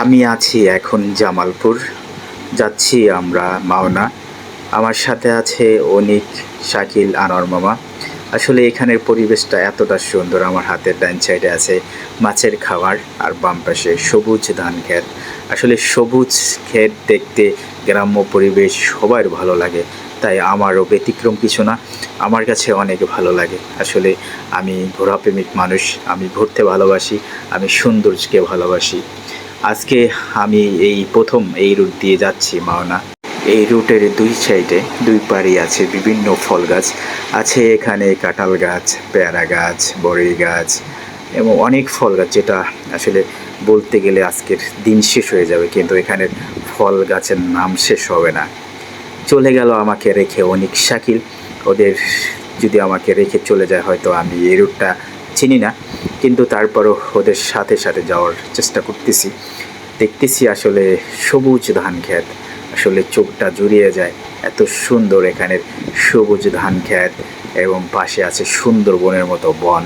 আমি আছি এখন জামালপুর, যাচ্ছি আমরা মাওনা। আমার সাথে আছে অনিক, শাকিল, আনোয়ার মামা। আসলে এখানের পরিবেশটা এতটা সুন্দর। আমার হাতের ডান সাইডে আছে মাছের খাবার, আর বাম পাশে সবুজ ধান ক্ষেত। আসলে সবুজ ক্ষেত দেখতে গ্রাম্য পরিবেশ সবার ভালো লাগে, তাই আমারও ব্যতিক্রম কিছু না। আমার কাছে অনেক ভালো লাগে। আসলে আমি ঘোরাপ্রেমিক মানুষ, আমি ঘুরতে ভালোবাসি, আমি সৌন্দর্যকে ভালোবাসি। আজকে আমি এই প্রথম এই রুট দিয়ে যাচ্ছি মাওনা। এই রুটের দুই সাইডে দুই পাড়ে আছে বিভিন্ন ফল গাছ। আছে এখানে কাঁঠাল গাছ, পেয়ারা গাছ, বড়ই গাছ এবং অনেক ফল গাছ, যেটা আসলে বলতে গেলে আজকের দিন শেষ হয়ে যাবে, কিন্তু এখানের ফল গাছের নাম শেষ হবে না। চলে গেল আমাকে রেখে অনেক, শাকিল। ওদের যদি আমাকে রেখে চলে যায়, হয়তো আমি এই রুটটা চিনি না, কিন্তু তারপরও ওদের সাথে সাথে যাওয়ার চেষ্টা করতেছি। দেখতেছি আসলে সবুজ ধান ক্ষেত, আসলে চোখটা জুড়িয়ে যায়। এত সুন্দর এখানের সবুজ ধান ক্ষেত এবং পাশে আছে সুন্দরবনের মতো বন।